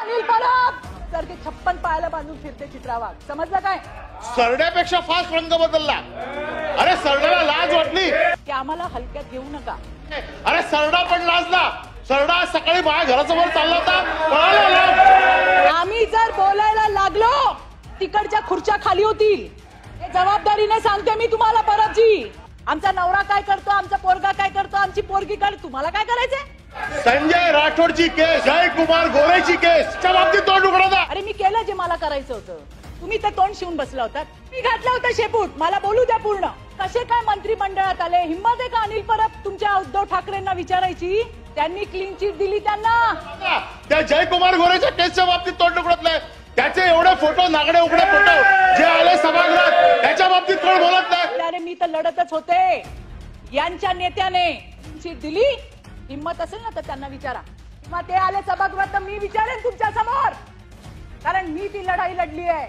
अनिल परब सारखे 56 पायाला बांधून फिरते चित्रा वाघ, समजलं काय? सरड्यापेक्षा फास्ट रंग बदलला. अरे सरड्याला लाज वाटली की आम्हाला हलक्यात घेऊ नका. अरे सरडा पण लाजला. सरडा सकाळी माझ्या घरासमोर चालला होता, पळाला. आम्ही जर बोलायला लागलो तिकडच्या खुर्च्या खाली होतील. हे जबाबदारीने सांगते मी तुम्हाला परबजी. आमचा नवरा काय करतो, आमचा पोरगा काय करतो, आमची पोरगी काय, तुम्हाला काय करायचंय? संजय राठोडची केस, जयकुमार गोरेची केस, च्या बाबतीत तोंड उघडा. अरे मी केलं जे मला करायचं होतं. तुम्ही ते तोंड शिवून बसला होता. मी घातला होता शेपूट. मला बोलू द्या पूर्ण. कसे काय मंत्रिमंडळात आले? हिंमत आहे का अनिल परब तुमच्या उद्धव ठाकरेंना विचारायची? त्यांनी क्लीन चिट दिली त्यांना. त्या जयकुमार गोरेच्या केसच्या बाबतीत तोंड उघडत नाही. त्याचे एवढे फोटो, नागडे उघडे फोटो जे आले सभागृहात, त्याच्या बाबतीत कोण बोलत नाही. अरे मी तर लढतच होते. यांच्या नेत्याने सीट दिली. हिम्मत असेल ना तर त्यांना विचारा, किंवा ते आले सभागृहात तर मी विचारेन तुमच्या समोर, कारण मी ती लढाई लढली आहे.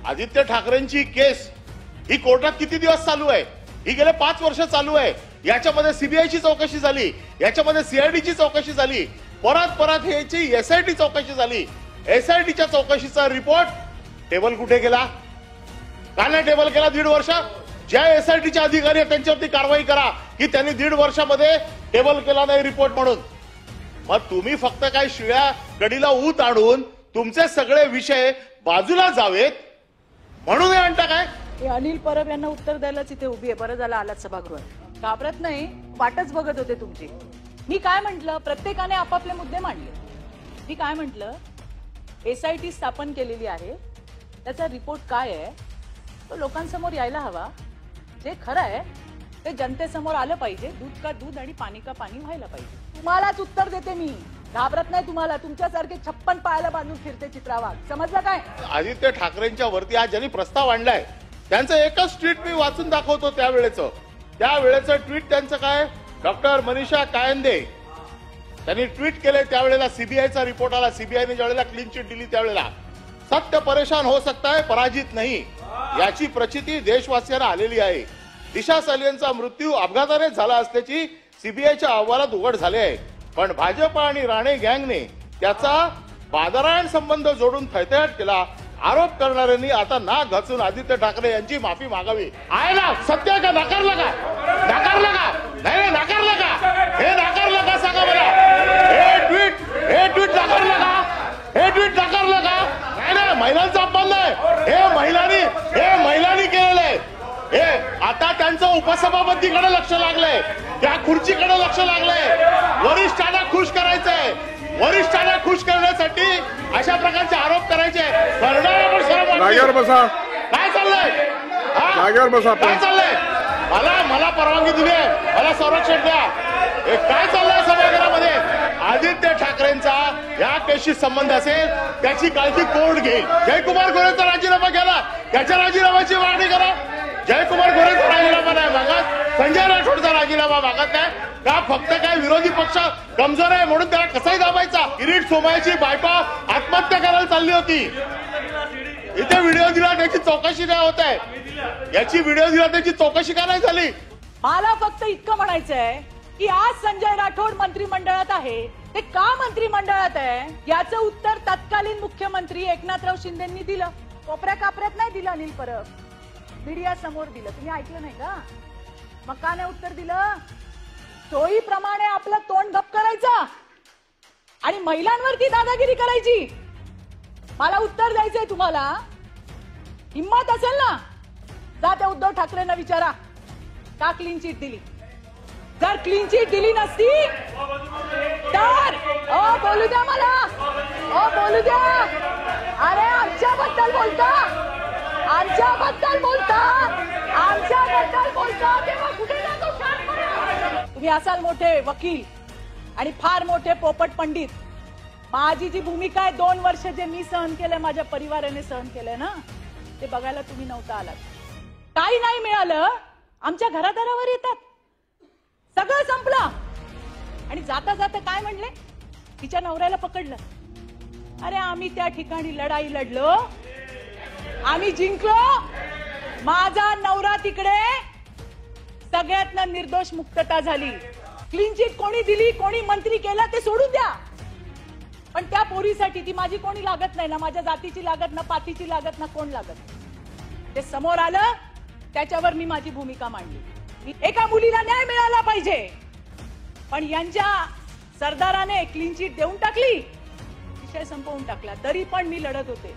आदित्य ठाकरेंची केस ही कोर्टात किती दिवस चालू आहे? ही गेले 5 वर्ष चालू आहे. याच्यामध्ये सीबीआयची चौकशी झाली, याच्यामध्ये सीआयडीची चौकशी झाली, परत ह्याची एसआयटी चौकशी झाली. एसआयटीच्या चौकशीचा रिपोर्ट टेबल कुठे गेला? का नाही टेबल केला 1.5 वर्ष? ज्या एसआयटीचे अधिकारी आहेत त्यांच्यावरती कारवाई करा की त्यांनी 1.5 वर्षामध्ये टेबल केला नाही रिपोर्ट म्हणून. मग तुम्ही फक्त काय शिळ्या कडीला ऊत आणून तुमचे सगळे विषय बाजूला जावेत म्हणून हे आणता काय? अनिल परब यांना उत्तर द्यायलाच इथे उभी आहे. बरं झालं आलात सभागृहात. घाबरत नाही, वाटच बघत होते तुमची. मी काय म्हंटल, प्रत्येकाने आपापले मुद्दे मांडले. मी काय म्हंटल, एसआयटी स्थापन केलेली आहे, त्याचा रिपोर्ट काय आहे तो लोकांसमोर यायला हवा. जे खरं आहे ते जनतेसमोर आलं पाहिजे. दूध का दूध आणि पाणी का पाणी व्हायला पाहिजे. तुम्हालाच उत्तर देते मी. घाबरत नाही तुम्हाला. तुमच्यासारखे 56 पायाला बांधून फिरते चित्रा वाघ, समजलं काय? आदित्य ठाकरेंच्या वरती आज ज्यांनी प्रस्ताव आणलाय त्यांचं एकच ट्विट मी वाचून दाखवतो. त्यावेळेचं ट्विट त्यांचं काय, डॉक्टर मनीषा कायंदे त्यांनी ट्विट केले. त्यावेळेला सीबीआयचा रिपोर्ट आला. सीबीआयने ज्यावेळेला क्लीन चिट दिली त्यावेळेला सत्य परेशान हो सकता है, पराजित नाही, याची प्रचिती देशवासियांना आलेली आहे. दिशा सालियनचा मृत्यू अपघाताने झाला असल्याची सीबीआयच्या अहवालात उघड झाले आहे. पण भाजप आणि राणे गँगने त्याचा बादरायण संबंध जोडून थैथयाट केला. आरोप करणाऱ्यांनी आता नाक घासून आदित्य ठाकरे यांची माफी मागावी. आहे ना सत्य का? नाकारलं का? नाही नाकारलं का? हे नाकारलं का सांगा मला. हे ट्विट नाकारलं का? नाही, महिलांचा अपमान नाही. हे महिलांनी केलेलं आहे. हे आता त्यांचं उपसभापतीकडे लक्ष लागलंय, त्या खुर्चीकडे लक्ष लागलंय. वरिष्ठांना खुश करायचंय. वरिष्ठांना खुश करण्यासाठी अशा प्रकारचे आरोप करायचे. जागेवर बसा. काय चाललंय? जागेवर बसा. काय चाललंय? मला परवानगी दिली आहे, मला संरक्षण द्या. हे काय चाललंय सभागृहामध्ये? आदित्य ठाकरेंचा या केसशी संबंध असेल त्याची काळजी कोर्ट घेईल. जयकुमार गोरेचा राजीनामा घ्याला, त्याच्या राजीनाम्याची मागणी करा. जयकुमार गोरेचा राजीनामा नाही मागत, संजय राठोडचा राजीनामा मागत नाही का? फक्त काय विरोधी पक्ष कमजोर आहे म्हणून त्याला कसाही दाबायचा? किरीट सोमय्याची बायको आत्महत्या करायला चालली होती. इथे व्हिडिओ दिला, त्याची चौकशी काय होत आहे? याची व्हिडिओ दिला, त्याची चौकशी का नाही झाली? मला फक्त इतकं म्हणायचंय की आज संजय राठोड मंत्रिमंडळात आहे. ते का मंत्रिमंडळात आहे याचं उत्तर तत्कालीन मुख्यमंत्री एकनाथराव शिंदेंनी दिलं. कोपऱ्या कापऱ्यात नाही दिलं अनिल परब, मीडिया समोर दिलं. तुम्ही ऐकलं नाही का? मग का नाही उत्तर दिलं? सोयीप्रमाणे आपलं तोंड गप करायचं आणि महिलांवरती दादागिरी करायची. मला उत्तर द्यायचंय तुम्हाला. हिम्मत असेल ना जा त्या उद्धव ठाकरेंना विचारा का क्लीन चिट दिली. जर क्लीन चिट दिली नसती तर बोलू द्या मला. बोलू द्या. अरे आमच्याबद्दल बोलता तेव्हा कुठे जातो शांतपणे? तुम्ही असाल मोठे वकील आणि फार मोठे पोपट पंडित. माझी जी भूमिका आहे 2 वर्ष जे मी सहन केलंय, माझ्या परिवाराने सहन केलंय ना, ते बघायला तुम्ही नव्हता आलात. काही नाही मिळालं, आमच्या घरादारावर येतात. सगळं संपलं आणि जाता जाता काय म्हणले? तिच्या नवऱ्याला पकडलं. अरे आम्ही त्या ठिकाणी लढाई लढलो, आम्ही जिंकलो. माझा नवरा तिकडे, सगळ्यातनं निर्दोष मुक्तता झाली. क्लीन चिट कोणी दिली, कोणी मंत्री केला ते सोडून द्या. पण त्या पोरीसाठी ती माझी कोणी लागत नाही ना, माझ्या जातीची लागत ना, पातीची लागत ना, कोण लागत. ते समोर आलं त्याच्यावर मी माझी भूमिका मांडली. एका मुलीला न्याय मिळाला पाहिजे, पण यांच्या सरदाराने क्लीन चिट देऊन टाकली, विषय संपवून टाकला. तरी पण मी लढत होते.